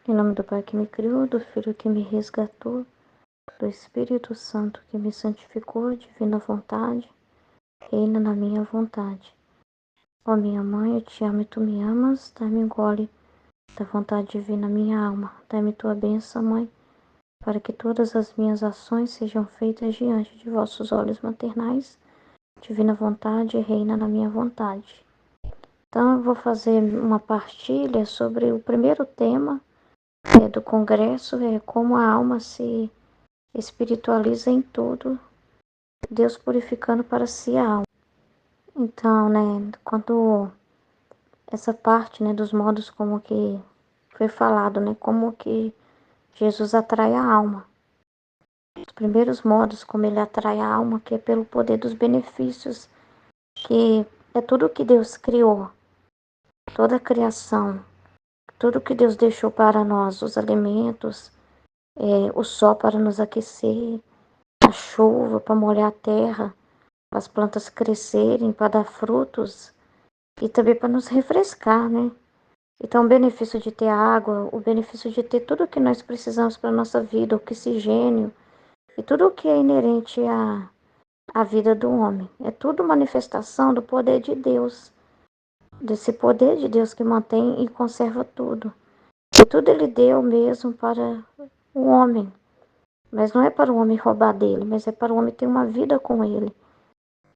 Em nome do Pai que me criou, do Filho que me resgatou, do Espírito Santo que me santificou, divina vontade, reina na minha vontade. Ó minha mãe, eu te amo e tu me amas, dá-me um gole da vontade divina minha alma. Dá-me tua bênção, Mãe, para que todas as minhas ações sejam feitas diante de vossos olhos maternais. Divina vontade, reina na minha vontade. Então, eu vou fazer uma partilha sobre o primeiro tema do congresso, como a alma se espiritualiza em tudo, Deus purificando para si a alma. Então, quando essa parte, dos modos como que foi falado, como que Jesus atrai a alma. Os primeiros modos como ele atrai a alma, que é pelo poder dos benefícios, que é tudo que Deus criou, toda a criação, tudo que Deus deixou para nós, os alimentos, o sol para nos aquecer, a chuva para molhar a terra, para as plantas crescerem, para dar frutos e também para nos refrescar, Então, o benefício de ter água, o benefício de ter tudo o que nós precisamos para a nossa vida, oxigênio e tudo o que é inerente à vida do homem. É tudo manifestação do poder de Deus, desse poder de Deus que mantém e conserva tudo. E tudo ele deu mesmo para o homem. Mas não é para o homem roubar dele, mas é para o homem ter uma vida com ele.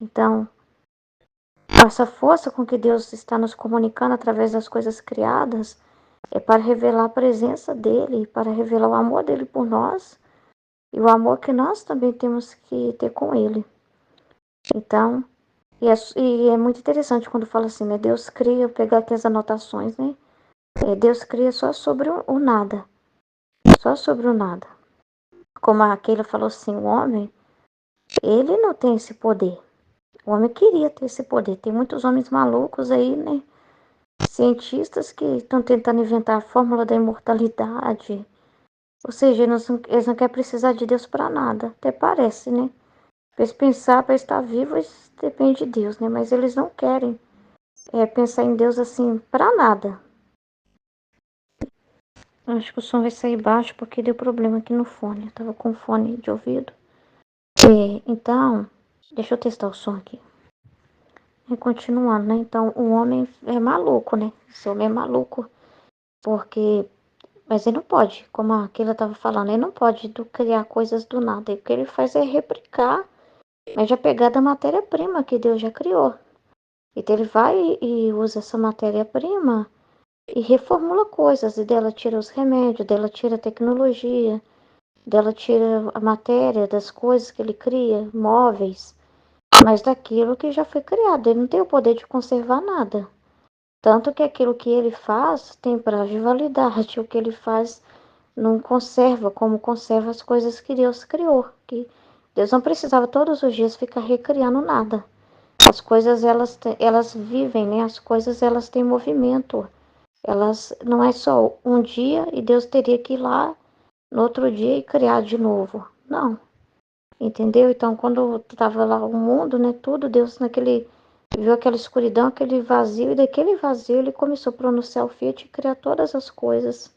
Então, essa força com que Deus está nos comunicando através das coisas criadas é para revelar a presença dele, para revelar o amor dele por nós e o amor que nós também temos que ter com ele. Então, e é muito interessante quando fala assim, Deus cria, eu pegar aqui as anotações, Deus cria só sobre o nada, só sobre o nada. Como a Keila falou assim, o homem, ele não tem esse poder. O homem queria ter esse poder. Tem muitos homens malucos aí, cientistas que estão tentando inventar a fórmula da imortalidade. Ou seja, eles não querem precisar de Deus para nada. Até parece, Para eles pensar, para estar vivos, depende de Deus, Mas eles não querem pensar em Deus assim, para nada. Acho que o som vai sair baixo porque deu problema aqui no fone. Eu tava com fone de ouvido. Então, deixa eu testar o som aqui. E continuando, Então, o homem é maluco, Esse homem é maluco. Porque mas ele não pode, como a Keila estava falando, ele não pode criar coisas do nada. E o que ele faz é replicar, mas já pegar da matéria-prima que Deus já criou. Então ele vai e usa essa matéria-prima e reformula coisas. E dela tira os remédios, dela tira a tecnologia, dela tira a matéria das coisas que ele cria, móveis. Mas daquilo que já foi criado. Ele não tem o poder de conservar nada. Tanto que aquilo que ele faz tem prazo de validade. O que ele faz não conserva como conserva as coisas que Deus criou. Que Deus não precisava todos os dias ficar recriando nada. As coisas elas vivem, As coisas elas têm movimento. Elas não é só um dia e Deus teria que ir lá no outro dia e criar de novo. Não. Entendeu? Então, quando estava lá o mundo, tudo, Deus viu aquela escuridão, aquele vazio, e daquele vazio ele começou a pronunciar o fiat e criar todas as coisas.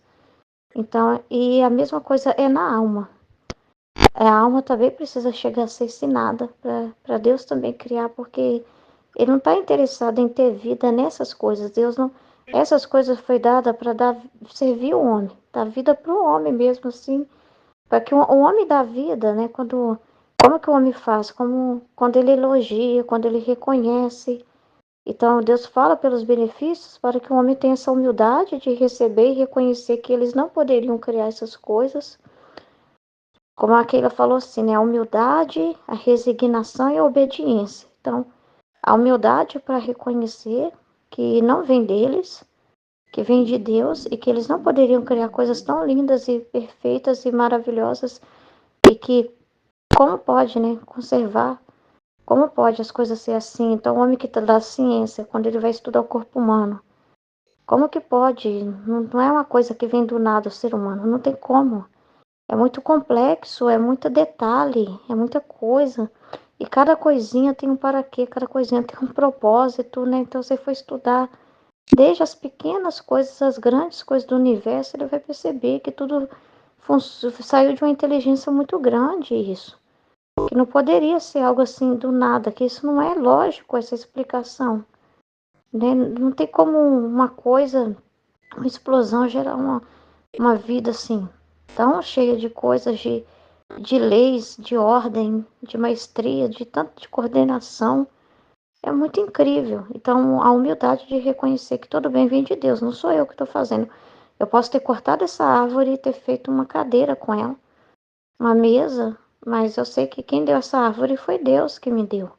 Então, e a mesma coisa é na alma. A alma também precisa chegar a ser ensinada para Deus também criar, porque ele não está interessado em ter vida nessas coisas. Deus não. Essas coisas foi dada para servir o homem, dar vida para o homem mesmo, assim, para que o homem dá vida, como que o homem faz? Como quando ele elogia, quando ele reconhece. Então Deus fala pelos benefícios para que o homem tenha essa humildade de receber e reconhecer que eles não poderiam criar essas coisas. Como a Keila falou assim, a humildade, a resignação e a obediência. Então, a humildade para reconhecer que não vem deles, que vem de Deus e que eles não poderiam criar coisas tão lindas e perfeitas e maravilhosas e que como pode, conservar? Como pode as coisas ser assim? Então, o homem que está da ciência, quando ele vai estudar o corpo humano, como que pode? Não é uma coisa que vem do nada o ser humano, não tem como. É muito complexo, é muito detalhe, é muita coisa. E cada coisinha tem um para quê, cada coisinha tem um propósito, Então você foi estudar Desde as pequenas coisas, as grandes coisas do universo, ele vai perceber que tudo saiu de uma inteligência muito grande isso. Que não poderia ser algo assim do nada, que isso não é lógico, essa explicação. Né? Não tem como uma coisa, uma explosão gerar uma vida assim, tão cheia de coisas, de leis, de ordem, de maestria, de tanto de coordenação. É muito incrível. Então, a humildade de reconhecer que tudo bem vem de Deus, não sou eu que estou fazendo. Eu posso ter cortado essa árvore e ter feito uma cadeira com ela, uma mesa, mas eu sei que quem deu essa árvore foi Deus que me deu.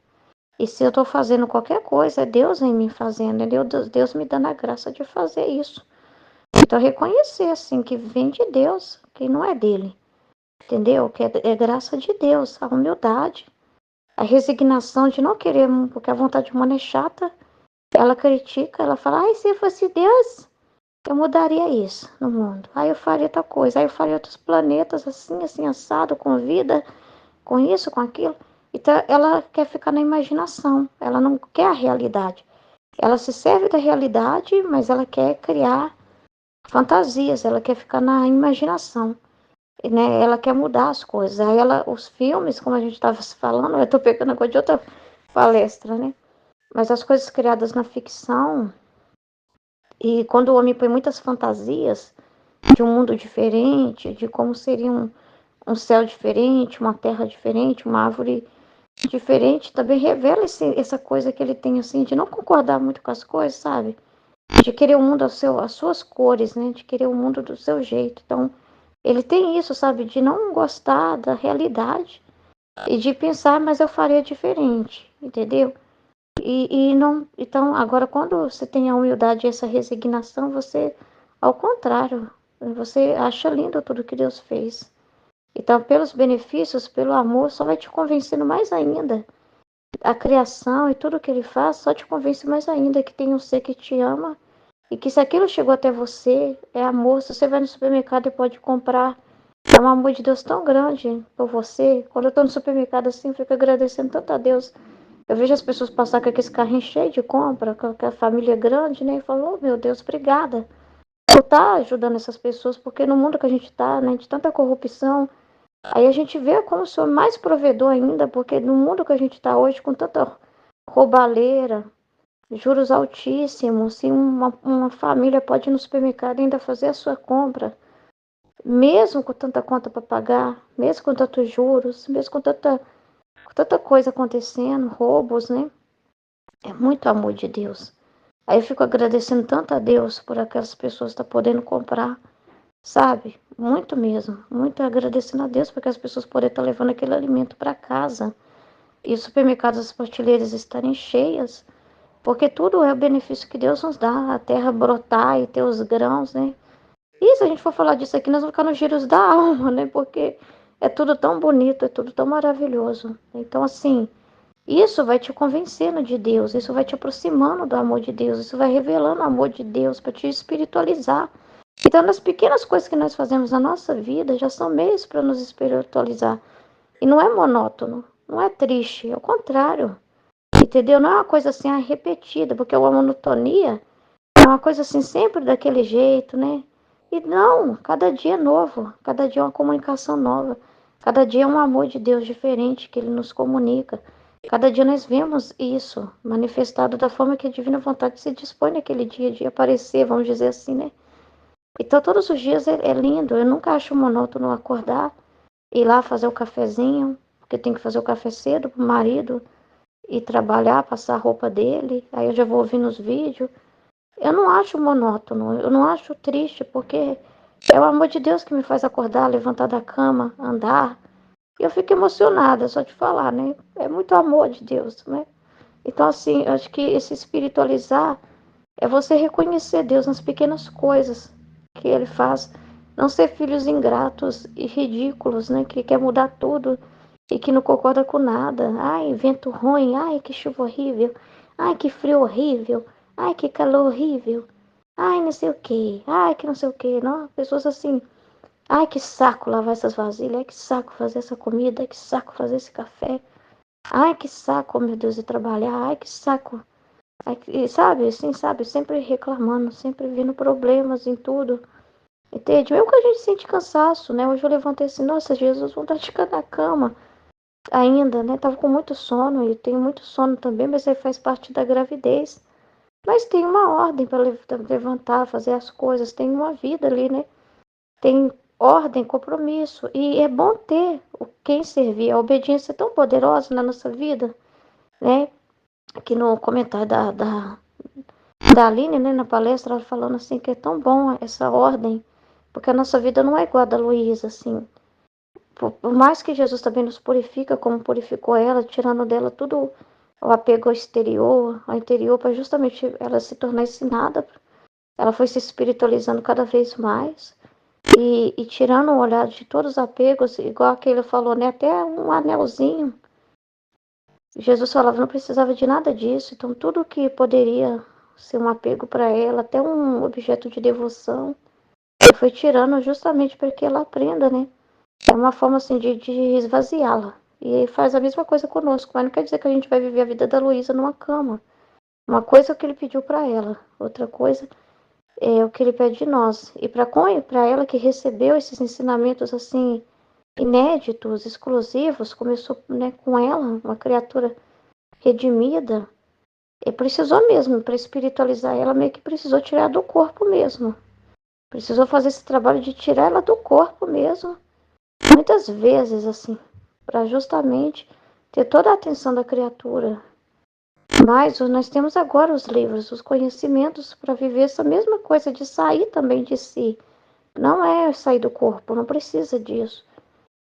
E se eu estou fazendo qualquer coisa, é Deus em mim fazendo, é Deus me dando a graça de fazer isso. Então, reconhecer, assim, que vem de Deus, que não é dele, entendeu? Que é graça de Deus, a humildade, a resignação de não querer, porque a vontade humana é chata. Ela critica, ela fala, ai, se fosse Deus, eu mudaria isso no mundo. Aí eu faria outra coisa, aí eu faria outros planetas assim, assim, assado, com vida, com isso, com aquilo. Então ela quer ficar na imaginação, ela não quer a realidade. Ela se serve da realidade, mas ela quer criar fantasias, ela quer ficar na imaginação. Né? Ela quer mudar as coisas. Aí os filmes, como a gente estava falando, eu estou pegando agora de outra palestra, né? Mas as coisas criadas na ficção, e quando o homem põe muitas fantasias de um mundo diferente, de como seria um céu diferente, uma terra diferente, uma árvore diferente, também revela essa coisa que ele tem, assim, de não concordar muito com as coisas, sabe? De querer o mundo as suas cores, né? De querer o mundo do seu jeito. Então, ele tem isso, sabe? De não gostar da realidade e de pensar, mas eu faria diferente, entendeu? E não, então, agora quando você tem a humildade e essa resignação, você, ao contrário, você acha lindo tudo que Deus fez. Então, pelos benefícios, pelo amor, só vai te convencendo mais ainda. A criação e tudo que ele faz só te convence mais ainda que tem um ser que te ama e que se aquilo chegou até você, é amor. Se você vai no supermercado e pode comprar, é um amor de Deus tão grande por você. Quando eu tô no supermercado assim, eu fico agradecendo tanto a Deus. Eu vejo as pessoas passar com aquele carrinho cheio de compra, com a família grande, né? E falo, oh, meu Deus, obrigada por estar ajudando essas pessoas, porque no mundo que a gente está, né, de tanta corrupção, aí a gente vê como o Senhor é mais provedor ainda, porque no mundo que a gente está hoje, com tanta roubalheira, juros altíssimos, se uma família pode ir no supermercado e ainda fazer a sua compra, mesmo com tanta conta para pagar, mesmo com tantos juros, mesmo com tanta coisa acontecendo, roubos, né? É muito amor de Deus. Aí eu fico agradecendo tanto a Deus por aquelas pessoas estar podendo comprar, sabe? Muito mesmo. Muito agradecendo a Deus porque as pessoas podem estar levando aquele alimento para casa. E os supermercados, as prateleiras estarem cheias. Porque tudo é o benefício que Deus nos dá. A terra brotar e ter os grãos, né? E se a gente for falar disso aqui, nós vamos ficar nos giros da alma, né? Porque é tudo tão bonito, é tudo tão maravilhoso. Então, assim, isso vai te convencendo de Deus, isso vai te aproximando do amor de Deus, isso vai revelando o amor de Deus para te espiritualizar. Então, nas pequenas coisas que nós fazemos na nossa vida já são meios para nos espiritualizar. E não é monótono, não é triste, é o contrário. Entendeu? Não é uma coisa assim repetida, porque a monotonia é uma coisa assim sempre daquele jeito, né? E não, cada dia é novo, cada dia é uma comunicação nova, cada dia é um amor de Deus diferente que Ele nos comunica. Cada dia nós vemos isso manifestado da forma que a divina vontade se dispõe naquele dia de aparecer, vamos dizer assim, né? Então todos os dias é lindo, eu nunca acho monótono acordar, ir lá fazer o cafezinho, porque tem que fazer o café cedo pro marido, ir trabalhar, passar a roupa dele, aí eu já vou ouvindo os vídeos. Eu não acho monótono, eu não acho triste, porque é o amor de Deus que me faz acordar, levantar da cama, andar. E eu fico emocionada só de falar, né? É muito amor de Deus, né? Então, assim, eu acho que esse espiritualizar é você reconhecer Deus nas pequenas coisas que Ele faz. Não ser filhos ingratos e ridículos, né? Que quer mudar tudo e que não concorda com nada. Ai, vento ruim, ai, que chuva horrível, ai, que frio horrível, ai, que calor horrível, ai, não sei o que, ai, que não sei o que. Não, pessoas assim, ai, que saco lavar essas vasilhas, ai, que saco fazer essa comida, ai, que saco fazer esse café, ai, que saco, meu Deus, de trabalhar, ai, que saco. E sabe, assim, sabe, sempre reclamando, sempre vendo problemas em tudo. Entende? Mesmo que a gente sente cansaço, né? Hoje eu levantei assim, nossa, Jesus, vontade de ficar na cama ainda, né? Tava com muito sono e tenho muito sono também, mas aí faz parte da gravidez. Mas tem uma ordem para levantar, fazer as coisas, tem uma vida ali, né? Tem ordem, compromisso. E é bom ter quem servir. A obediência é tão poderosa na nossa vida, né? Aqui no comentário da Aline, né, na palestra, ela falando assim que é tão bom essa ordem, porque a nossa vida não é igual a da Luísa, assim. Por mais que Jesus também nos purifica, como purificou ela, tirando dela tudo o apego ao exterior, ao interior, para justamente ela se tornar ensinada. Ela foi se espiritualizando cada vez mais e tirando o olhar de todos os apegos, igual aquele falou, né? Até um anelzinho. Jesus falava, não precisava de nada disso. Então, tudo que poderia ser um apego para ela, até um objeto de devoção, ele foi tirando justamente para que ela aprenda, né? É uma forma assim de esvaziá-la. E faz a mesma coisa conosco, mas não quer dizer que a gente vai viver a vida da Luísa numa cama. Uma coisa é o que ele pediu para ela, outra coisa é o que ele pede de nós. E para ela que recebeu esses ensinamentos assim inéditos, exclusivos, começou, né, com ela, uma criatura redimida, e precisou mesmo, para espiritualizar ela, meio que precisou tirar do corpo mesmo. Precisou fazer esse trabalho de tirar ela do corpo mesmo, muitas vezes, assim, para justamente ter toda a atenção da criatura. Mas nós temos agora os livros, os conhecimentos para viver essa mesma coisa de sair também de si. Não é sair do corpo, não precisa disso.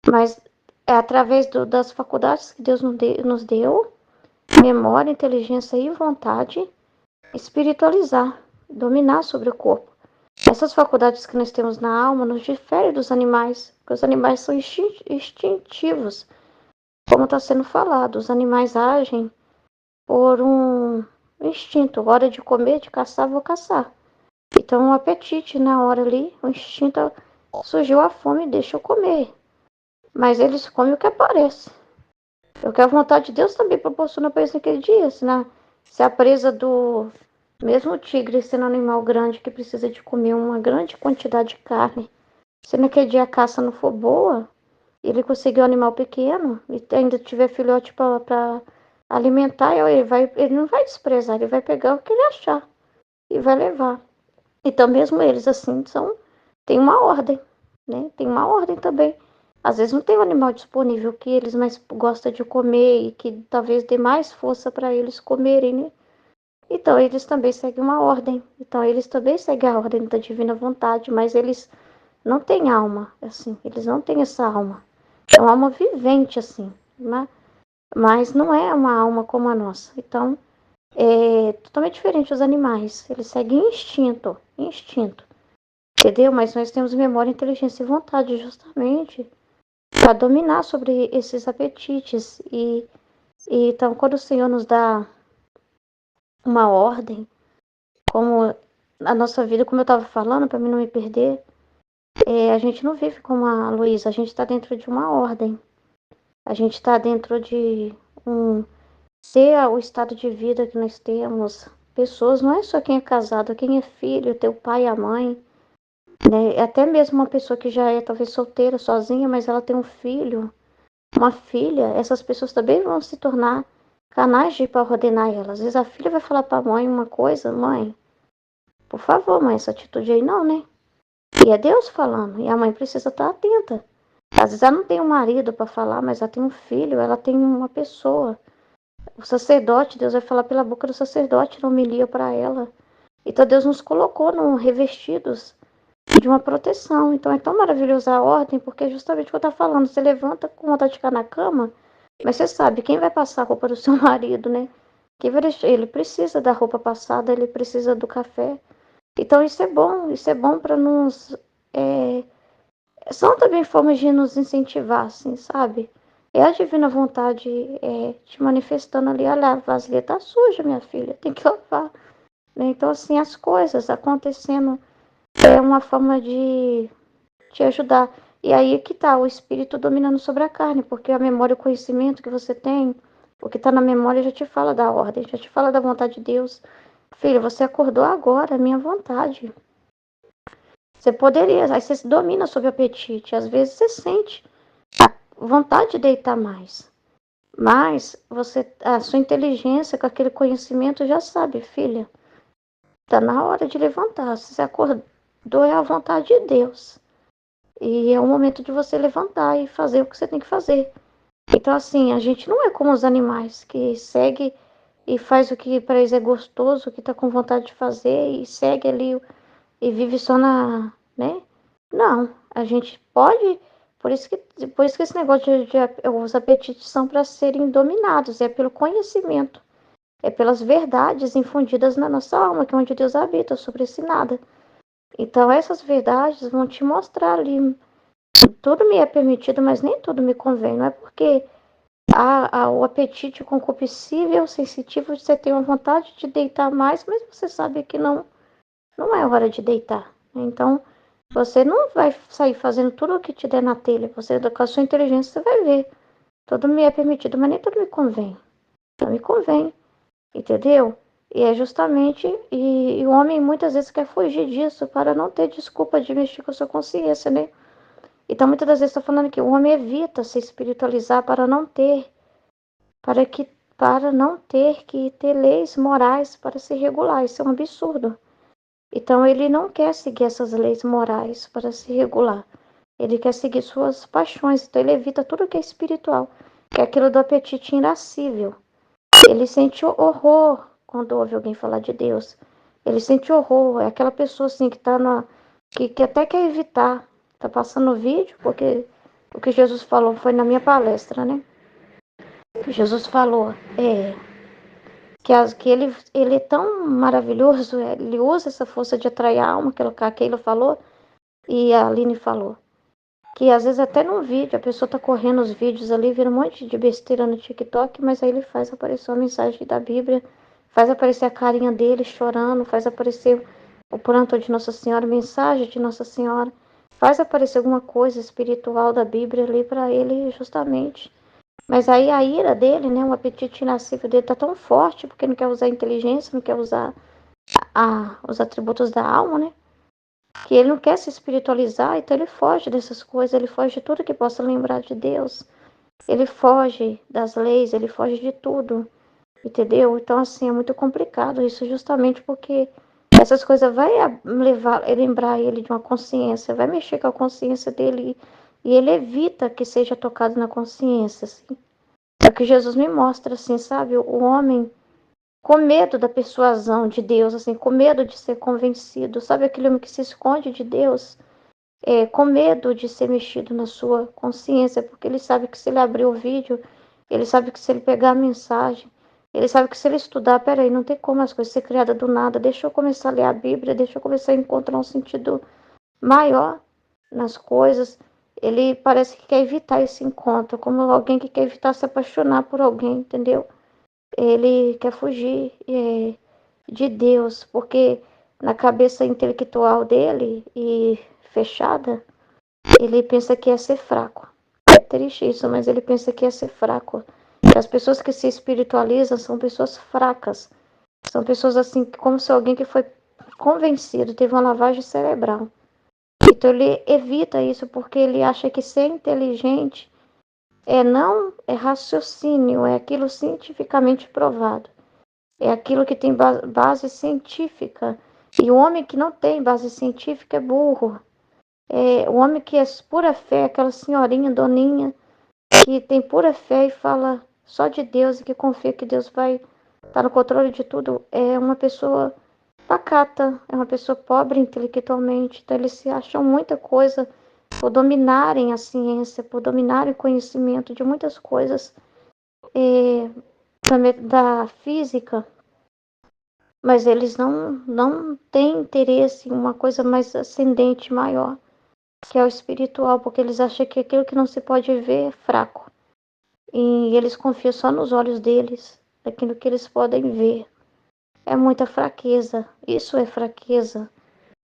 Mas é através das faculdades que Deus nos deu, memória, inteligência e vontade, espiritualizar, dominar sobre o corpo. Essas faculdades que nós temos na alma nos diferem dos animais, porque os animais são instintivos, como está sendo falado. Os animais agem por um instinto. Hora de comer, de caçar, vou caçar. Então, o apetite na hora ali, o instinto, surgiu a fome, deixa eu comer. Mas eles comem o que aparece. O que a vontade de Deus também proporciona para eles naquele dia. Se a presa do mesmo tigre sendo um animal grande que precisa de comer uma grande quantidade de carne, se naquele dia a caça não for boa, ele conseguiu um animal pequeno e ainda tiver filhote para alimentar, ele não vai desprezar, ele vai pegar o que ele achar e vai levar. Então, mesmo eles assim tem uma ordem, né? Tem uma ordem também. Às vezes não tem um animal disponível que eles mais gostam de comer e que talvez dê mais força para eles comerem, né? Então, eles também seguem uma ordem. Então, eles também seguem a ordem da divina vontade, mas eles não têm alma, assim. Eles não têm essa alma. É uma alma vivente, assim, né? Mas não é uma alma como a nossa. Então, é totalmente diferente dos animais. Eles seguem instinto, instinto. Entendeu? Mas nós temos memória, inteligência e vontade, justamente para dominar sobre esses apetites. E então, quando o Senhor nos dá uma ordem, como a nossa vida, como eu estava falando, para mim não me perder, a gente não vive como a Luísa, a gente está dentro de uma ordem. A gente está dentro de um ter o estado de vida que nós temos. Pessoas, não é só quem é casado, quem é filho, teu pai e a mãe, né? Até mesmo uma pessoa que já é talvez solteira, sozinha, mas ela tem um filho, uma filha, essas pessoas também vão se tornar canais de para ordenar ela. Às vezes a filha vai falar para a mãe uma coisa, mãe, por favor, mãe, essa atitude aí não, né? E é Deus falando, e a mãe precisa estar atenta. Às vezes ela não tem um marido para falar, mas ela tem um filho, ela tem uma pessoa. O sacerdote, Deus vai falar pela boca do sacerdote, não homilia para ela. Então Deus nos colocou revestidos de uma proteção. Então é tão maravilhosa a ordem, porque é justamente o que eu estou falando. Você levanta com vontade de ficar na cama, mas você sabe quem vai passar a roupa do seu marido, né? Quem vai deixar? Ele precisa da roupa passada, ele precisa do café. Então isso é bom para nos. São também formas de nos incentivar, assim, sabe? É a divina vontade te manifestando ali, olha, a vasilha tá suja, minha filha, tem que lavar. Né? Então, assim, as coisas acontecendo é uma forma de te ajudar. E aí que tá o espírito dominando sobre a carne, porque a memória e o conhecimento que você tem O que está na memória já te fala da ordem, já te fala da vontade de Deus. Filho, você acordou agora, a minha vontade. Você poderia, aí você se domina sobre o apetite. Às vezes você sente a vontade de deitar mais. Mas a sua inteligência, com aquele conhecimento, já sabe, filha, está na hora de levantar. Se você acordou, é a vontade de Deus. E é o momento de você levantar e fazer o que você tem que fazer. Então, assim, a gente não é como os animais que segue e faz o que para eles é gostoso, o que está com vontade de fazer e segue ali e vive só na, né? Não, a gente pode, por isso que esse negócio os apetites são para serem dominados, é pelo conhecimento, é pelas verdades infundidas na nossa alma, que é onde Deus habita, sobre esse nada. Então essas verdades vão te mostrar ali, tudo me é permitido, mas nem tudo me convém, não é porque o apetite concupiscível, sensitivo, você tem uma vontade de deitar mais, mas você sabe que não é hora de deitar. Então, você não vai sair fazendo tudo o que te der na telha. Você, com a sua inteligência, você vai ver. Tudo me é permitido, mas nem tudo me convém. Não me convém, entendeu? E é justamente, e o homem muitas vezes quer fugir disso para não ter desculpa de mexer com a sua consciência, né? Então, muitas das vezes estou falando que o homem evita se espiritualizar para que, para não ter que ter leis morais para se regular. Isso é um absurdo. Então ele não quer seguir essas leis morais para se regular. Ele quer seguir suas paixões. Então ele evita tudo que é espiritual, que é aquilo do apetite irascível. Ele sente horror quando ouve alguém falar de Deus. Ele sente horror. É aquela pessoa assim que tá que até quer evitar. Tá passando o vídeo, porque o que Jesus falou foi na minha palestra, né? O que Jesus falou que ele é tão maravilhoso, ele usa essa força de atrair a alma, que a Keila falou, e a Aline falou. Que às vezes até no vídeo, a pessoa tá correndo os vídeos ali, vira um monte de besteira no TikTok, mas aí ele faz aparecer uma mensagem da Bíblia, faz aparecer a carinha dele chorando, faz aparecer o pranto de Nossa Senhora, mensagem de Nossa Senhora, faz aparecer alguma coisa espiritual da Bíblia ali para ele, justamente. Mas aí a ira dele, né, o apetite inascível dele tá tão forte, porque não quer usar a inteligência, não quer usar os atributos da alma, né? Que ele não quer se espiritualizar, então ele foge dessas coisas, ele foge de tudo que possa lembrar de Deus. Ele foge das leis, ele foge de tudo, entendeu? Então, assim, é muito complicado isso, justamente porque essas coisas vai lembrar ele de uma consciência, vai mexer com a consciência dele e ele evita que seja tocado na consciência, assim. É o que Jesus me mostra, assim, sabe? O homem com medo da persuasão de Deus, assim, com medo de ser convencido, sabe? Aquele homem que se esconde de Deus, com medo de ser mexido na sua consciência, porque ele sabe que se ele abrir o vídeo, ele sabe que se ele pegar a mensagem, ele sabe que se ele estudar, peraí, não tem como as coisas ser criadas do nada, deixa eu começar a ler a Bíblia, deixa eu começar a encontrar um sentido maior nas coisas. Ele parece que quer evitar esse encontro, como alguém que quer evitar se apaixonar por alguém, entendeu? Ele quer fugir de Deus, porque na cabeça intelectual dele e fechada, ele pensa que é ser fraco. É triste isso, mas ele pensa que é ser fraco. Que as pessoas que se espiritualizam são pessoas fracas. São pessoas assim, como se alguém que foi convencido, teve uma lavagem cerebral. Então ele evita isso porque ele acha que ser inteligente não é raciocínio, é aquilo cientificamente provado. É aquilo que tem base científica. E o homem que não tem base científica é burro. O homem que é pura fé, aquela senhorinha, doninha, que tem pura fé e fala só de Deus e que confia que Deus vai estar no controle de tudo, é uma pessoa pacata, é uma pessoa pobre intelectualmente. Então eles se acham muita coisa por dominarem a ciência, por dominarem o conhecimento de muitas coisas da física, mas eles não têm interesse em uma coisa mais ascendente, maior, que é o espiritual, porque eles acham que aquilo que não se pode ver é fraco. E eles confiam só nos olhos deles, daquilo que eles podem ver. É muita fraqueza, isso é fraqueza,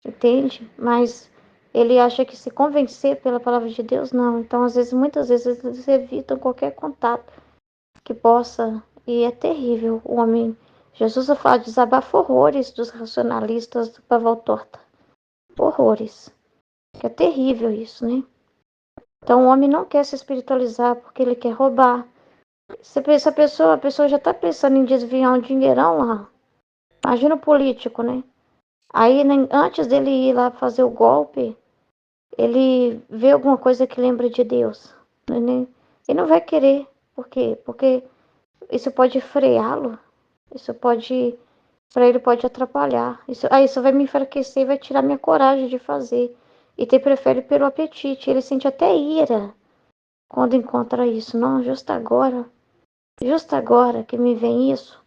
entende? Mas ele acha que se convencer pela palavra de Deus, não. Então, muitas vezes, eles evitam qualquer contato. que possa, e é terrível, o homem, Jesus fala, desabafa horrores dos racionalistas do pavão torta, horrores, que é terrível isso, né? Então o homem não quer se espiritualizar porque ele quer roubar. Você pensa, a pessoa já está pensando em desviar um dinheirão lá. Imagina o político, né? Aí, antes dele ir lá fazer o golpe, ele vê alguma coisa que lembra de Deus. Né? Ele não vai querer. Por quê? Porque isso pode freá-lo. Isso pode, para ele pode atrapalhar. Isso vai me enfraquecer e vai tirar minha coragem de fazer. E te prefere pelo apetite. Ele sente até ira quando encontra isso. Não, justo agora que me vem isso.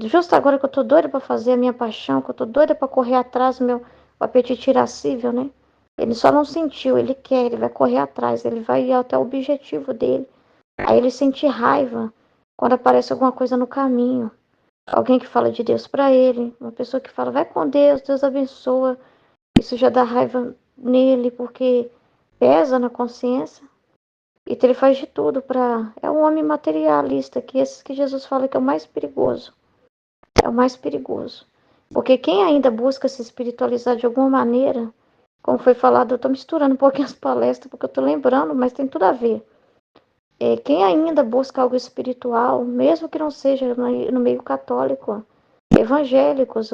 Justo agora que eu tô doida para fazer a minha paixão, que eu tô doida para correr atrás do meu apetite irascível, né? Ele só não sentiu, ele quer, ele vai correr atrás, ele vai ir até o objetivo dele. Aí ele sente raiva quando aparece alguma coisa no caminho. Alguém que fala de Deus para ele, uma pessoa que fala, vai com Deus, Deus abençoa. Isso já dá raiva nele, porque pesa na consciência. Então ele faz de tudo para. É um homem materialista, que esse que Jesus fala que é o mais perigoso. É o mais perigoso. Porque quem ainda busca se espiritualizar de alguma maneira, como foi falado, eu estou misturando um pouquinho as palestras, porque eu estou lembrando, mas tem tudo a ver. Quem ainda busca algo espiritual, mesmo que não seja no meio católico, evangélicos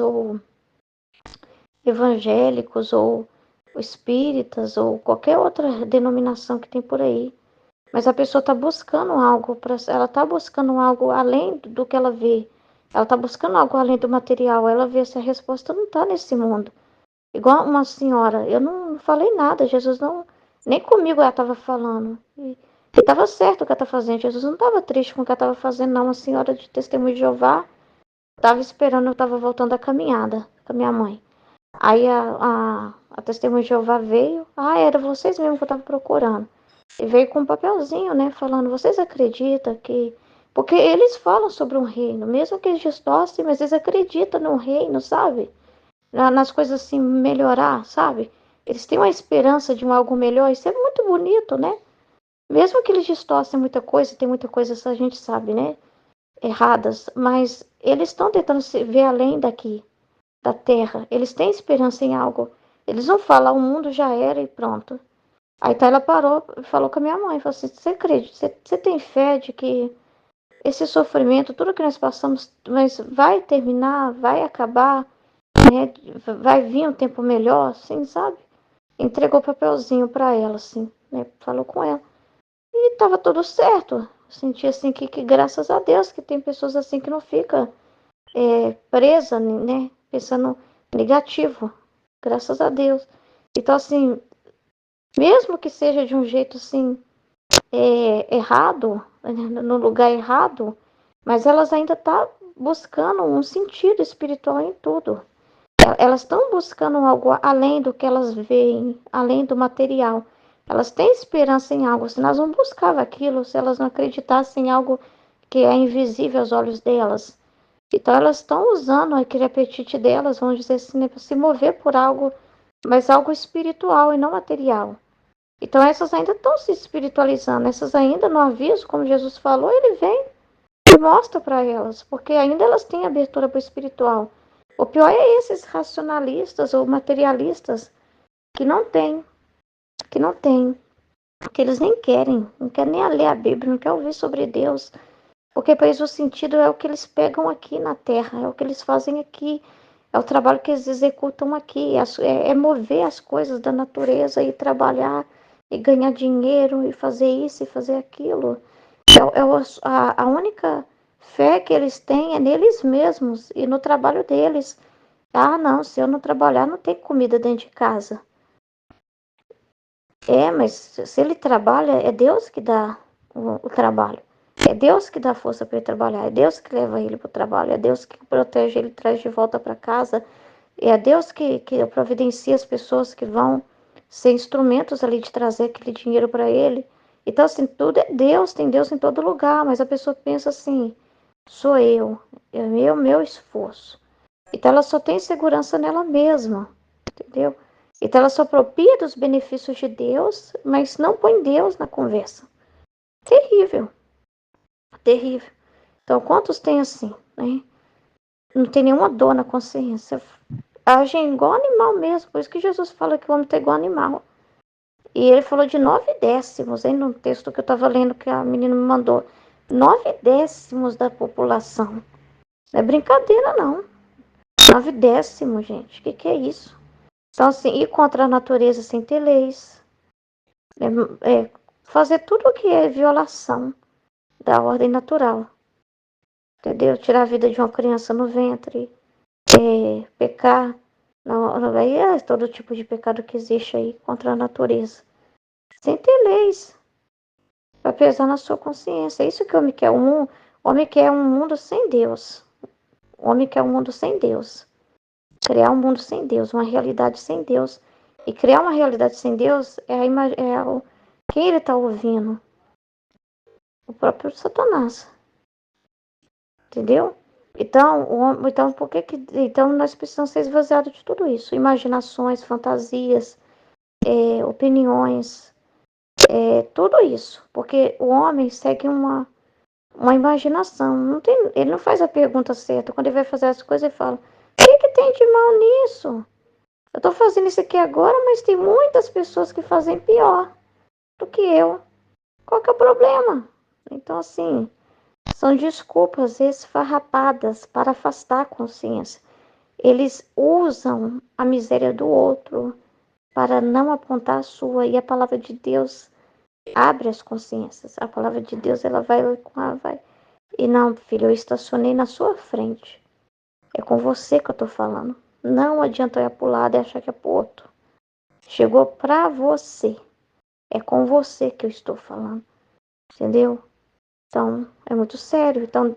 ou espíritas ou qualquer outra denominação que tem por aí, mas a pessoa está buscando algo, ela está buscando algo além do que ela vê. Ela está buscando algo além do material. Ela vê se a resposta não está nesse mundo. Igual uma senhora, eu não falei nada, Jesus não, nem comigo ela estava falando. E estava certo o que ela estava fazendo. Jesus não estava triste com o que ela estava fazendo, não. Uma senhora de testemunho de Jeová estava esperando, eu estava voltando da caminhada com a minha mãe. Aí a testemunha de Jeová veio. Ah, era vocês mesmo que eu estava procurando. E veio com um papelzinho, né? Falando, vocês acreditam que... Porque eles falam sobre um reino. Mesmo que eles distorcem, mas eles acreditam no reino, sabe? Nas coisas assim, melhorar, sabe? Eles têm uma esperança de um algo melhor. Isso é muito bonito, né? Mesmo que eles distorcem muita coisa, tem muita coisa, a gente sabe, né? Erradas. Mas eles estão tentando se ver além daqui da terra. Eles têm esperança em algo. Eles não falam, o mundo já era e pronto. Aí então ela parou e falou com a minha mãe, falou assim, você acredita, você tem fé de que esse sofrimento, tudo que nós passamos, mas vai terminar, vai acabar, né? Vai vir um tempo melhor, assim, sabe? Entregou o papelzinho para ela, assim, né? Falou com ela. E tava tudo certo. Senti assim que graças a Deus que tem pessoas assim que não fica presa, né? Pensando negativo. Graças a Deus. Então, assim, mesmo que seja de um jeito assim, errado, né, no lugar errado, mas elas ainda estão buscando um sentido espiritual em tudo. Elas estão buscando algo além do que elas veem, além do material. Elas têm esperança em algo, senão elas não buscavam aquilo, se elas não acreditassem em algo que é invisível aos olhos delas. Então elas estão usando aquele apetite delas, vamos dizer assim, né, para se mover por algo, mas algo espiritual e não material. Então essas ainda estão se espiritualizando, essas ainda no aviso, como Jesus falou, ele vem e mostra para elas, porque ainda elas têm abertura para o espiritual. O pior é esses racionalistas ou materialistas que não têm, que não têm, que eles nem querem, não querem nem ler a Bíblia, não querem ouvir sobre Deus, porque para eles o sentido é o que eles pegam aqui na terra, é o que eles fazem aqui, é o trabalho que eles executam aqui, é mover as coisas da natureza e trabalhar e ganhar dinheiro e fazer isso e fazer aquilo. A única fé que eles têm é neles mesmos e no trabalho deles. Ah, não, se eu não trabalhar, não tem comida dentro de casa. Mas se ele trabalha, é Deus que dá o trabalho. É Deus que dá força para ele trabalhar. É Deus que leva ele para o trabalho. É Deus que protege ele, traz de volta para casa. É Deus que providencia as pessoas que vão ser instrumentos ali de trazer aquele dinheiro para ele. Então, assim, tudo é Deus, tem Deus em todo lugar, mas a pessoa pensa assim, sou eu, é meu esforço. Então, ela só tem segurança nela mesma, entendeu? Então, ela só apropria dos benefícios de Deus, mas não põe Deus na conversa. Terrível, terrível. Então, quantos tem assim, né? Não tem nenhuma dor na consciência. Agem igual animal mesmo. Por isso que Jesus fala que o homem tá igual animal. E ele falou de 9 décimos, aí no texto que eu estava lendo que a menina me mandou. 9 décimos da população. Não é brincadeira, não. 9 décimos, gente. O que é isso? Então, assim, ir contra a natureza sem ter leis. Fazer tudo o que é violação da ordem natural. Entendeu? Tirar a vida de uma criança no ventre. Pecar. Aí é todo tipo de pecado que existe aí contra a natureza. Sem ter leis. Para pesar na sua consciência. É isso que o homem quer. O homem quer um mundo sem Deus. O homem quer um mundo sem Deus. Criar um mundo sem Deus, uma realidade sem Deus. E criar uma realidade sem Deus quem ele está ouvindo? O próprio Satanás. Entendeu? Então, então nós precisamos ser esvaziados de tudo isso. Imaginações, fantasias, opiniões, tudo isso. Porque o homem segue uma imaginação. Ele não faz a pergunta certa. Quando ele vai fazer as coisas, ele fala: o que tem de mal nisso? Eu estou fazendo isso aqui agora, mas tem muitas pessoas que fazem pior do que eu. Qual que é o problema? Então, assim, são desculpas esfarrapadas para afastar a consciência. Eles usam a miséria do outro para não apontar a sua. E a palavra de Deus abre as consciências. A palavra de Deus, ela vai. E não, filho, eu estacionei na sua frente. É com você que eu tô falando. Não adianta eu ir pro lado e achar que é pro outro. Chegou pra você. É com você que eu estou falando. Entendeu? Então, é muito sério. Então,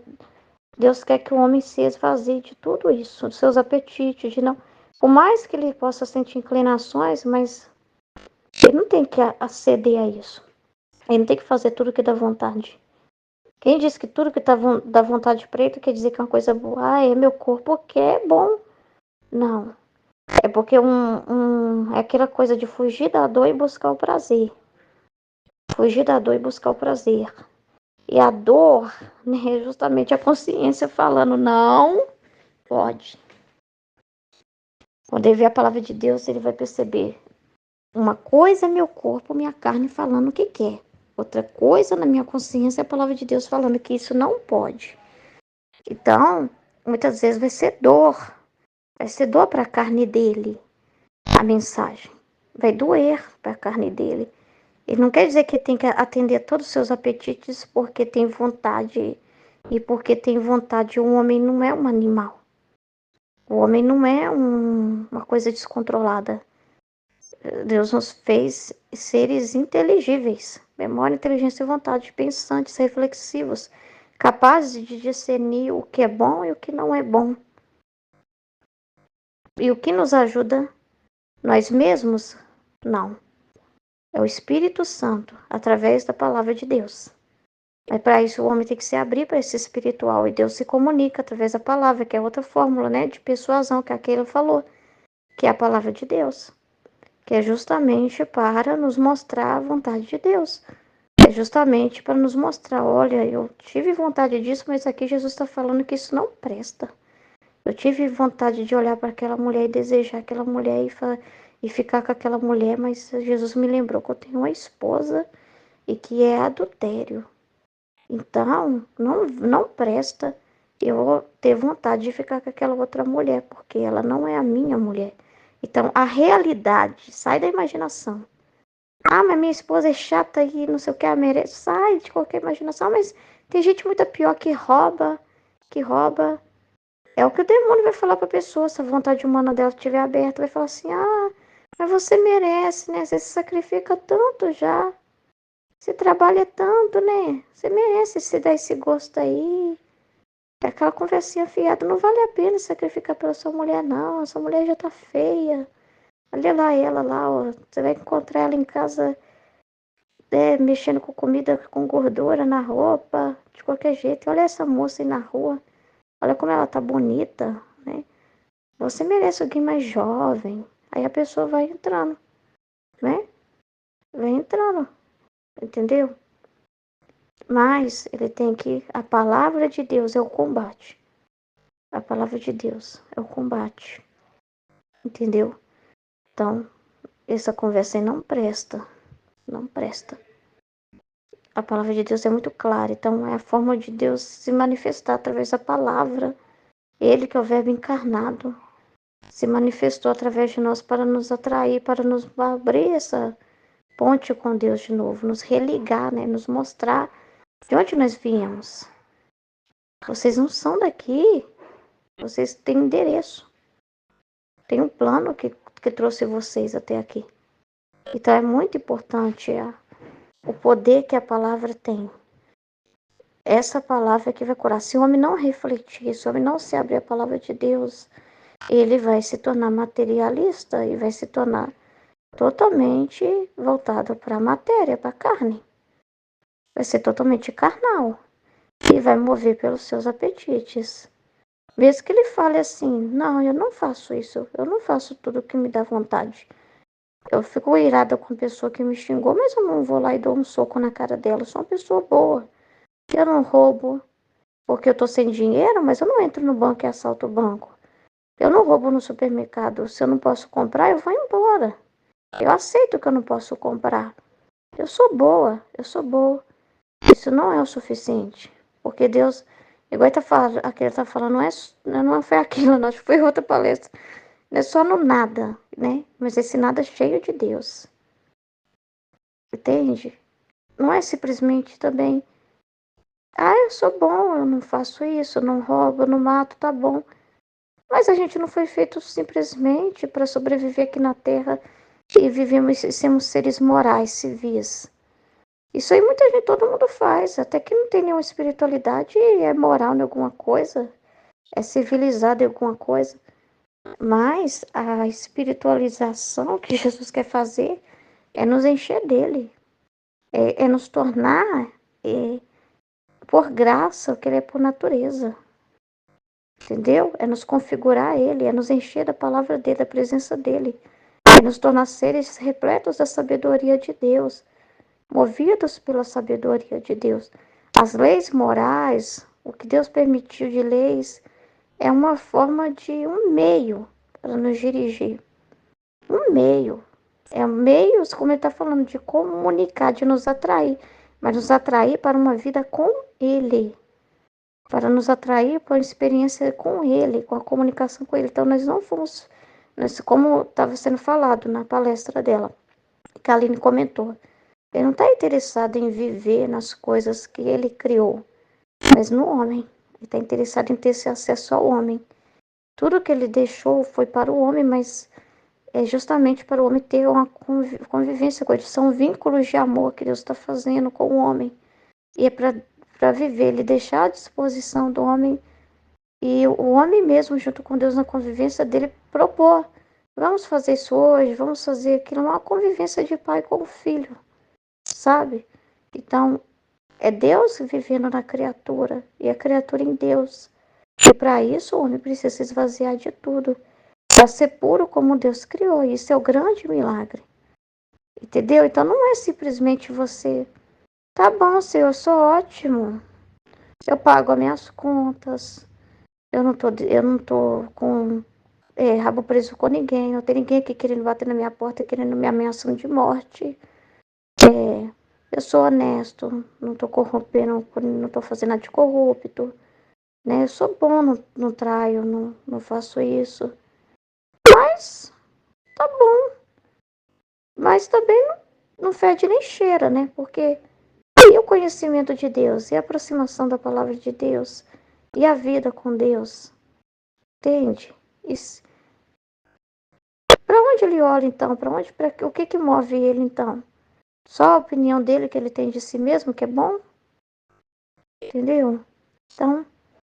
Deus quer que o homem se esvazie de tudo isso, dos seus apetites, de não. Por mais que ele possa sentir inclinações, mas ele não tem que aceder a isso. Ele não tem que fazer tudo que dá vontade. Quem diz que tudo que dá vontade para ele quer dizer que é uma coisa boa? Ah, é meu corpo que é bom. Não. É porque é aquela coisa de fugir da dor e buscar o prazer. Fugir da dor e buscar o prazer. E a dor, né, é justamente a consciência falando, não pode. Quando ele vê a palavra de Deus, ele vai perceber. Uma coisa é meu corpo, minha carne falando o que quer. Outra coisa na minha consciência é a palavra de Deus falando que isso não pode. Então, muitas vezes vai ser dor. Vai ser dor para a carne dele, a mensagem. Vai doer para a carne dele. Ele não quer dizer que tem que atender todos os seus apetites porque tem vontade. E porque tem vontade, o homem não é um animal. O homem não é uma coisa descontrolada. Deus nos fez seres inteligíveis. Memória, inteligência e vontade, pensantes, reflexivos, capazes de discernir o que é bom e o que não é bom. E o que nos ajuda? Nós mesmos? Não. É o Espírito Santo, através da palavra de Deus. Mas para isso o homem tem que se abrir para esse espiritual. E Deus se comunica através da palavra, que é outra fórmula, né, de persuasão que a Keila falou, que é a palavra de Deus. Que é justamente para nos mostrar a vontade de Deus. É justamente para nos mostrar, olha, eu tive vontade disso, mas aqui Jesus está falando que isso não presta. Eu tive vontade de olhar para aquela mulher e desejar aquela mulher e ficar com aquela mulher, mas Jesus me lembrou que eu tenho uma esposa e que é adultério. Então, não presta eu ter vontade de ficar com aquela outra mulher, porque ela não é a minha mulher. Então, a realidade, sai da imaginação. Ah, mas minha esposa é chata e não sei o que, ela merece. Sai de qualquer imaginação, mas tem gente muito pior que rouba, que rouba. É o que o demônio vai falar pra pessoa, se a vontade humana dela estiver aberta, vai falar assim, ah, mas você merece, né? Você se sacrifica tanto já. Você trabalha tanto, né? Você merece se dar esse gosto aí. É aquela conversinha fiada, não vale a pena sacrificar pela sua mulher, não. Essa mulher já tá feia. Olha lá ela lá, ó. Você vai encontrar ela em casa, mexendo com comida com gordura na roupa, de qualquer jeito. Olha essa moça aí na rua. Olha como ela tá bonita, né? Você merece alguém mais jovem. Aí a pessoa vai entrando, né? Vai entrando, entendeu? Mas ele tem que... A palavra de Deus é o combate. A palavra de Deus é o combate. Entendeu? Então, essa conversa aí não presta. Não presta. A palavra de Deus é muito clara. Então, é a forma de Deus se manifestar através da palavra. Ele, que é o Verbo encarnado, se manifestou através de nós para nos atrair, para nos abrir essa ponte com Deus de novo, nos religar, né? Nos mostrar de onde nós viemos. Vocês não são daqui. Vocês têm endereço. Tem um plano que trouxe vocês até aqui. Então é muito importante o poder que a palavra tem. Essa palavra que vai curar. Se o homem não refletir, se o homem não se abrir a palavra de Deus, ele vai se tornar materialista e vai se tornar totalmente voltado para a matéria, para a carne. Vai ser totalmente carnal e vai mover pelos seus apetites. Mesmo que ele fale assim, não, eu não faço isso, eu não faço tudo que me dá vontade. Eu fico irada com a pessoa que me xingou, mas eu não vou lá e dou um soco na cara dela. Eu sou uma pessoa boa. Eu não roubo porque eu tô sem dinheiro, mas eu não entro no banco e assalto o banco. Eu não roubo no supermercado. Se eu não posso comprar, eu vou embora. Eu aceito que eu não posso comprar. Eu sou boa, eu sou boa. Isso não é o suficiente. Porque Deus, igual ele tá falando, aquele tá falando, não foi aquilo, não, acho que foi outra palestra. Não é só no nada, né? Mas esse nada cheio de Deus. Entende? Não é simplesmente também, eu sou bom, eu não faço isso, eu não roubo, eu não mato, tá bom. Mas a gente não foi feito simplesmente para sobreviver aqui na Terra e vivemos e sermos seres morais, civis. Isso aí muita gente, todo mundo faz, até que não tem nenhuma espiritualidade, é moral em alguma coisa, é civilizado em alguma coisa. Mas a espiritualização que Jesus quer fazer é nos encher dele, é nos tornar, por graça, o que ele é por natureza. Entendeu? É nos configurar a ele, é nos encher da palavra dele, da presença dele. É nos tornar seres repletos da sabedoria de Deus, movidos pela sabedoria de Deus. As leis morais, o que Deus permitiu de leis, é uma forma de um meio para nos dirigir. Um meio. É meios, como ele está falando, de comunicar, de nos atrair. Mas nos atrair para uma vida com ele. Para nos atrair para uma experiência com ele, com a comunicação com ele. Então nós não fomos, como estava sendo falado na palestra dela, que a Aline comentou, ele não está interessado em viver nas coisas que ele criou, mas no homem. Ele está interessado em ter esse acesso ao homem. Tudo que ele deixou foi para o homem, mas é justamente para o homem ter uma convivência com ele. São vínculos de amor que Deus está fazendo com o homem. E é para viver, ele deixar à disposição do homem. E o homem mesmo, junto com Deus na convivência dele, propor. Vamos fazer isso hoje, vamos fazer aquilo. Uma convivência de pai com o filho, sabe? Então, é Deus vivendo na criatura e a criatura em Deus. E para isso o homem precisa se esvaziar de tudo. Para ser puro como Deus criou. Isso é o grande milagre. Entendeu? Então não é simplesmente você. Tá bom, Senhor, eu sou ótimo. Eu pago as minhas contas. Eu não tô com rabo preso com ninguém. Não tem ninguém aqui querendo bater na minha porta, querendo me ameaçando de morte. Eu sou honesto, não tô corrompendo, não tô fazendo nada de corrupto. Né? Eu sou bom, não traio, não faço isso. Mas, tá bom. Mas também não fede nem cheira, né? Porque e o conhecimento de Deus, e a aproximação da palavra de Deus, e a vida com Deus, entende? Para onde ele olha então? O que move ele então? Só a opinião dele que ele tem de si mesmo, que é bom? Entendeu? Então,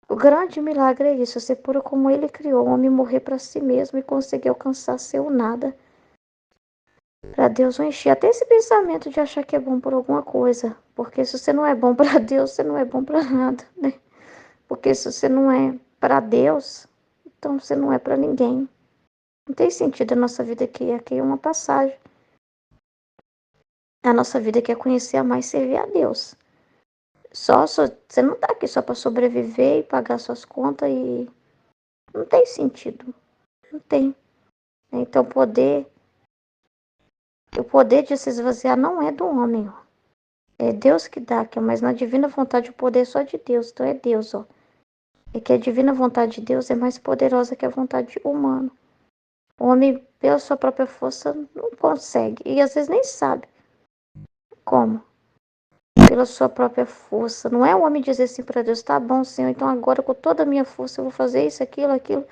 o grande milagre é isso, ser puro como ele criou, o homem morrer para si mesmo e conseguir alcançar seu nada. Para Deus o encher. Até esse pensamento de achar que é bom por alguma coisa. Porque se você não é bom para Deus, você não é bom para nada, né? Porque se você não é para Deus, então você não é para ninguém. Não tem sentido a nossa vida aqui. Aqui é uma passagem. A nossa vida aqui é conhecer, amar e servir a Deus. Você não tá aqui só para sobreviver e pagar suas contas e não tem sentido. Não tem. Então o poder de se esvaziar não é do homem, ó. É Deus que dá, mas na divina vontade o poder é só de Deus. Então é Deus, ó. É que a divina vontade de Deus é mais poderosa que a vontade humana. O homem, pela sua própria força, não consegue. E às vezes nem sabe como. Pela sua própria força. Não é o homem dizer assim para Deus, tá bom, Senhor, então agora com toda a minha força eu vou fazer isso, aquilo, aquilo.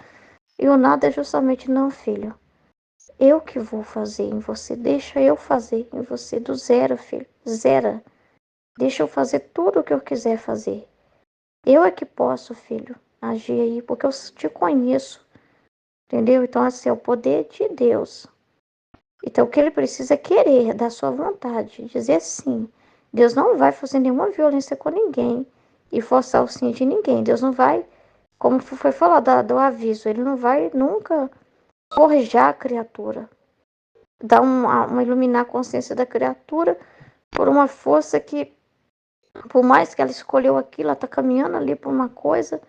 E o nada é justamente, não, filho. Eu que vou fazer em você. Deixa eu fazer em você do zero, filho. Zero. Deixa eu fazer tudo o que eu quiser fazer. Eu é que posso, filho, agir aí, porque eu te conheço. Entendeu? Então, assim, é o poder de Deus. Então, o que ele precisa é querer, da sua vontade, dizer sim. Deus não vai fazer nenhuma violência com ninguém e forçar o sim de ninguém. Deus não vai, como foi falado do aviso, ele não vai nunca forjar a criatura, dar iluminar a consciência da criatura por uma força que, por mais que ela escolheu aquilo, ela está caminhando ali por uma coisa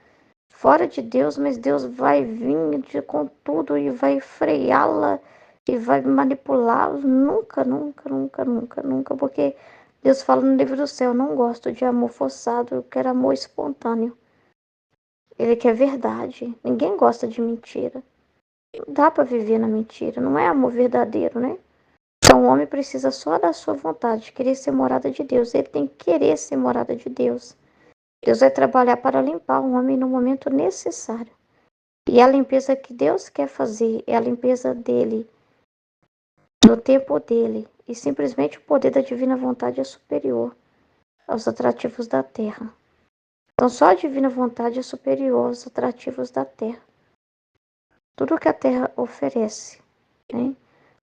fora de Deus, mas Deus vai vir com tudo e vai freá-la e vai manipulá-la. Nunca, nunca, nunca, nunca, nunca, porque Deus fala no livro do céu, não gosto de amor forçado, eu quero amor espontâneo. Ele quer verdade. Ninguém gosta de mentira. Não dá para viver na mentira, não é amor verdadeiro, né? Então o homem precisa só da sua vontade, querer ser morada de Deus. Ele tem que querer ser morada de Deus. Deus vai trabalhar para limpar o homem no momento necessário. E a limpeza que Deus quer fazer é a limpeza dele, no tempo dele. E simplesmente o poder da divina vontade é superior aos atrativos da terra. Então só a divina vontade é superior aos atrativos da terra. Tudo que a terra oferece, né?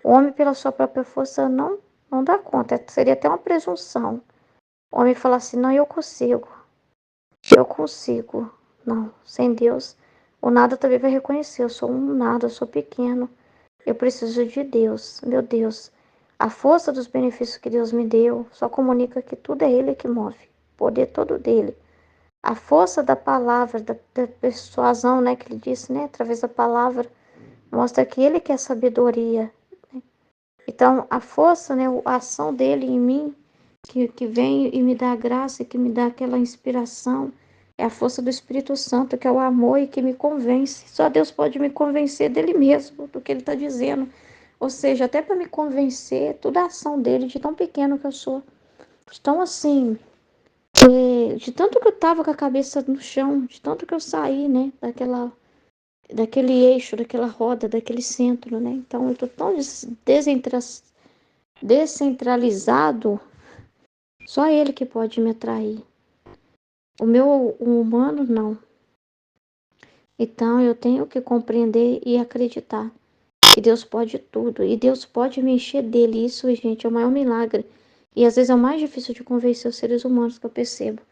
O homem, pela sua própria força, não dá conta. Seria até uma presunção. O homem falar assim, não, eu consigo. Eu consigo. Não, sem Deus, o nada também vai reconhecer. Eu sou um nada, eu sou pequeno. Eu preciso de Deus. Meu Deus, a força dos benefícios que Deus me deu só comunica que tudo é Ele que move. O poder todo dele. A força da palavra, da persuasão, né, que ele disse, né, através da palavra, mostra que Ele quer sabedoria. Então, a força, né, a ação dele em mim, que vem e me dá a graça, que me dá aquela inspiração, é a força do Espírito Santo, que é o amor e que me convence. Só Deus pode me convencer dele mesmo, do que ele está dizendo. Ou seja, até para me convencer, toda a ação dele, de tão pequeno que eu sou. De tão assim, de tanto que eu estava com a cabeça no chão, de tanto que eu saí, né, daquele eixo, daquela roda, daquele centro, né? Então eu tô tão descentralizado, só ele que pode me atrair. O humano, não. Então eu tenho que compreender e acreditar que Deus pode tudo. E Deus pode me encher dele. Isso, gente, é o maior milagre. E às vezes é o mais difícil de convencer os seres humanos que eu percebo.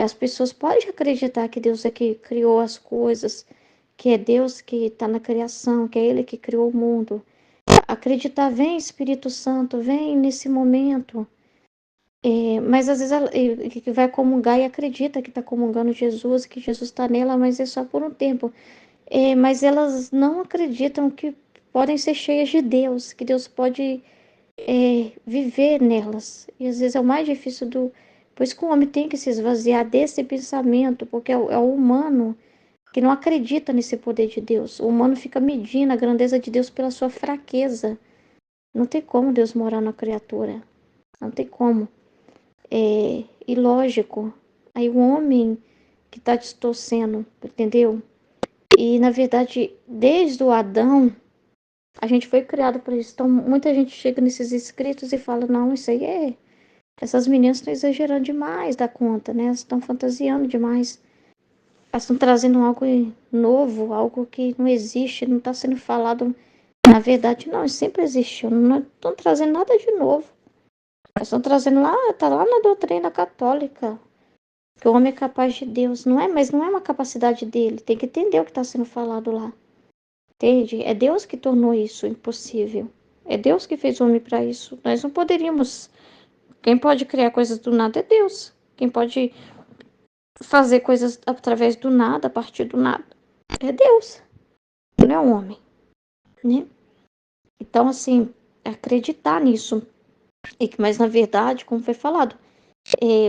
As pessoas podem acreditar que Deus é que criou as coisas, que é Deus que está na criação, que é Ele que criou o mundo. Acreditar, vem Espírito Santo, vem nesse momento. Mas às vezes ela que vai comungar e acredita que está comungando Jesus, que Jesus está nela, mas é só por um tempo. Mas elas não acreditam que podem ser cheias de Deus, que Deus pode viver nelas. E às vezes é o mais difícil do. Por isso que o homem tem que se esvaziar desse pensamento, porque é o humano que não acredita nesse poder de Deus. O humano fica medindo a grandeza de Deus pela sua fraqueza. Não tem como Deus morar na criatura. Não tem como. E lógico, aí o homem que está distorcendo, entendeu? E na verdade, desde o Adão, a gente foi criado para isso. Então muita gente chega nesses escritos e fala, não, isso aí essas meninas estão exagerando demais da conta, né? Elas estão fantasiando demais. Elas estão trazendo algo novo, algo que não existe, não está sendo falado. Na verdade, não, isso sempre existiu. Não estão trazendo nada de novo. Elas estão trazendo lá, tá lá na doutrina católica, que o homem é capaz de Deus. Não é, mas não é uma capacidade dele. Tem que entender o que está sendo falado lá. Entende? É Deus que tornou isso impossível. É Deus que fez o homem para isso. Nós não poderíamos. Quem pode criar coisas do nada é Deus. Quem pode fazer coisas através do nada, a partir do nada. É Deus, não é o homem, né? Então, assim, acreditar nisso. Mas, na verdade, como foi falado,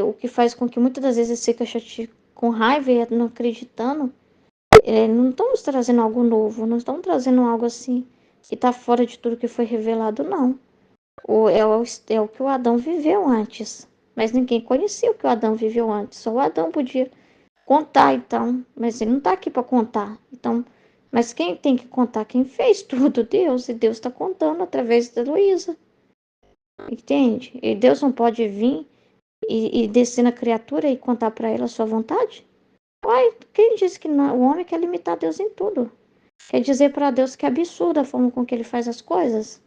o que faz com que muitas das vezes você fica chateado com raiva e não acreditando, não estamos trazendo algo novo, não estamos trazendo algo assim que está fora de tudo que foi revelado, não. É o que o Adão viveu antes. Mas ninguém conhecia o que o Adão viveu antes. Só o Adão podia contar, então. Mas ele não está aqui para contar. Então, mas quem tem que contar? Quem fez tudo? Deus. E Deus está contando através da Luísa. Entende? E Deus não pode vir e descer na criatura e contar para ela a sua vontade? Uai, quem disse que não, o homem quer limitar Deus em tudo? Quer dizer para Deus que é absurda a forma com que ele faz as coisas?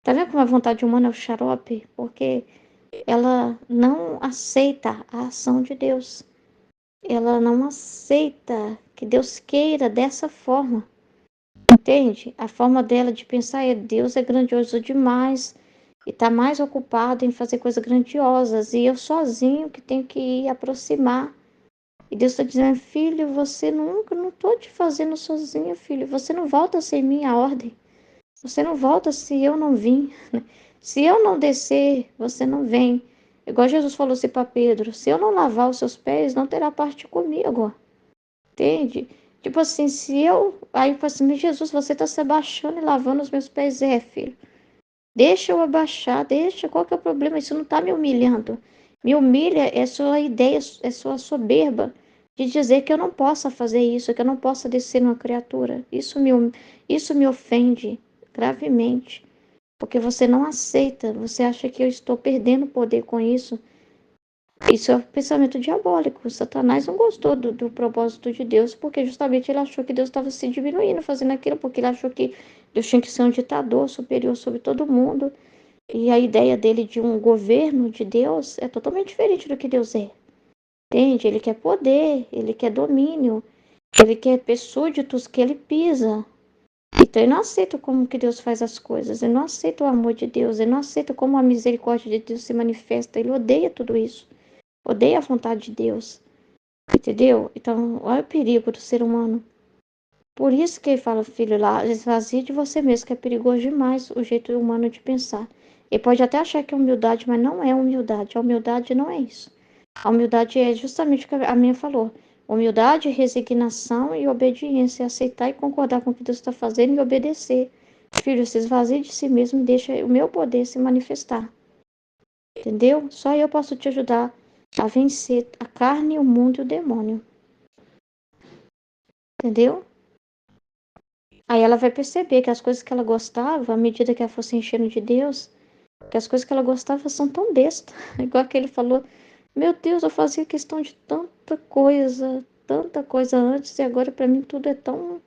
Tá vendo como a vontade humana é o xarope? Porque ela não aceita a ação de Deus. Ela não aceita que Deus queira dessa forma. Entende? A forma dela de pensar é Deus é grandioso demais e está mais ocupado em fazer coisas grandiosas e eu sozinho que tenho que ir aproximar. E Deus está dizendo, filho, você nunca, não estou te fazendo sozinha, filho. Você não volta sem minha ordem. Você não volta se eu não vim. Se eu não descer, você não vem. Igual Jesus falou assim para Pedro, se eu não lavar os seus pés, não terá parte comigo. Entende? Tipo assim, se eu. Aí eu falo assim, mas Jesus, você está se abaixando e lavando os meus pés. É, filho. Deixa eu abaixar, deixa. Qual que é o problema? Isso não está me humilhando. Me humilha é sua ideia, é sua soberba de dizer que eu não possa fazer isso, que eu não possa descer numa criatura. Isso me ofende gravemente. Porque você não aceita, você acha que eu estou perdendo poder com isso. Isso é um pensamento diabólico. Satanás não gostou do propósito de Deus, porque justamente ele achou que Deus estava se diminuindo fazendo aquilo, porque ele achou que Deus tinha que ser um ditador superior sobre todo mundo. E a ideia dele de um governo de Deus é totalmente diferente do que Deus é. Entende? Ele quer poder, ele quer domínio, ele quer ter súditos que ele pisa. Então ele não aceita como que Deus faz as coisas, ele não aceita o amor de Deus, ele não aceita como a misericórdia de Deus se manifesta, ele odeia tudo isso. Odeia a vontade de Deus. Entendeu? Então, olha o perigo do ser humano. Por isso que ele fala, filho, lá, esvazie de você mesmo, que é perigoso demais o jeito humano de pensar. Ele pode até achar que é humildade, mas não é humildade. A humildade não é isso. A humildade é justamente o que a minha falou. Humildade, resignação e obediência. Aceitar e concordar com o que Deus está fazendo e obedecer. Filho, se esvazie de si mesmo e deixa o meu poder se manifestar. Entendeu? Só eu posso te ajudar a vencer a carne, o mundo e o demônio. Entendeu? Aí ela vai perceber que as coisas que ela gostava, à medida que ela fosse enchendo de Deus, que as coisas que ela gostava são tão bestas. Igual que ele falou, meu Deus, eu fazia questão de tanta coisa antes, e agora para mim tudo é tão...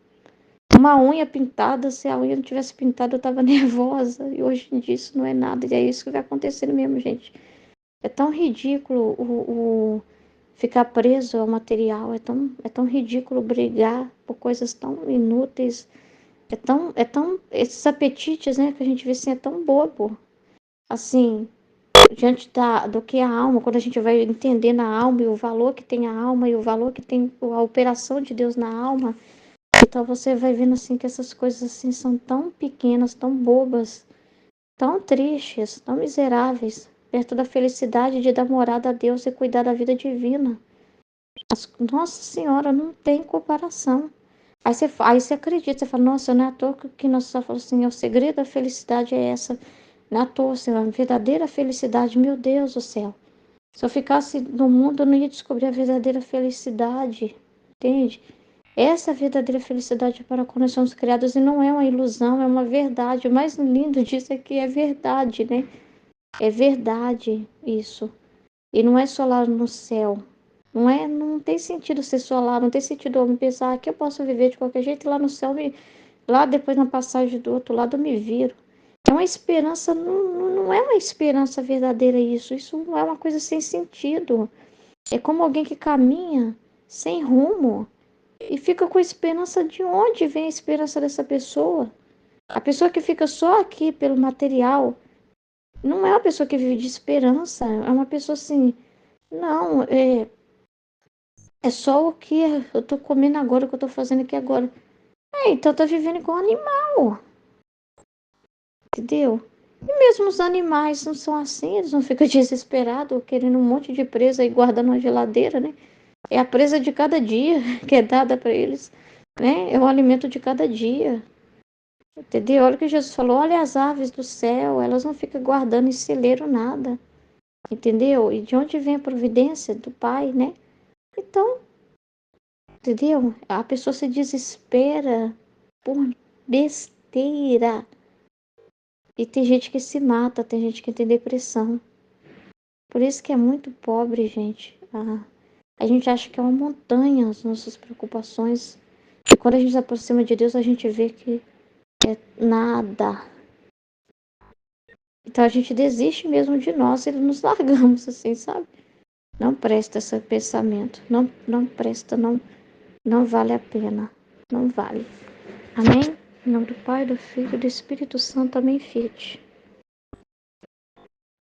Uma unha pintada, se a unha não tivesse pintada eu tava nervosa, e hoje em dia isso não é nada, e é isso que vai acontecendo mesmo, gente. É tão ridículo o ficar preso ao material, é tão ridículo brigar por coisas tão inúteis, esses apetites, né, que a gente vê assim, é tão bobo, assim, diante do que a alma, quando a gente vai entendendo a alma e o valor que tem a alma e o valor que tem a operação de Deus na alma, então você vai vendo assim que essas coisas assim são tão pequenas, tão bobas, tão tristes, tão miseráveis, perto da felicidade de dar morada a Deus e cuidar da vida divina. Nossa Senhora, não tem comparação. Aí você acredita, você fala, nossa, não é à toa que Nossa Senhora falou assim, o segredo da felicidade é essa. Não é à toa, Senhor, a verdadeira felicidade, meu Deus do céu. Se eu ficasse no mundo, eu não ia descobrir a verdadeira felicidade, entende? Essa é a verdadeira felicidade para quando nós somos criados e não é uma ilusão, é uma verdade. O mais lindo disso é que é verdade, né? É verdade isso. E não é só lá no céu. Não tem sentido ser só lá, não tem sentido eu me pensar que eu posso viver de qualquer jeito e lá no céu, lá depois na passagem do outro lado eu me viro. É uma esperança, não é uma esperança verdadeira isso. Isso não é uma coisa sem sentido. É como alguém que caminha sem rumo e fica com esperança. De onde vem a esperança dessa pessoa? A pessoa que fica só aqui pelo material não é uma pessoa que vive de esperança. É uma pessoa assim, não, É só o que eu tô comendo agora, o que eu tô fazendo aqui agora. Então tá vivendo igual animal, entendeu? E mesmo os animais não são assim, eles não ficam desesperados, querendo um monte de presa e guardando na geladeira, né? É a presa de cada dia que é dada para eles, né? É o alimento de cada dia, entendeu? Olha o que Jesus falou, olha as aves do céu, elas não ficam guardando em celeiro nada, entendeu? E de onde vem a providência? Do Pai, né? Então, entendeu? A pessoa se desespera por besteira. E tem gente que se mata, tem gente que tem depressão. Por isso que é muito pobre, gente. A gente acha que é uma montanha as nossas preocupações. E quando a gente se aproxima de Deus, a gente vê que é nada. Então a gente desiste mesmo de nós e nos largamos assim, sabe? Não presta esse pensamento. Não, não presta, não, não vale a pena. Não vale. Amém? Em nome do Pai, do Filho e do Espírito Santo, amém, filho.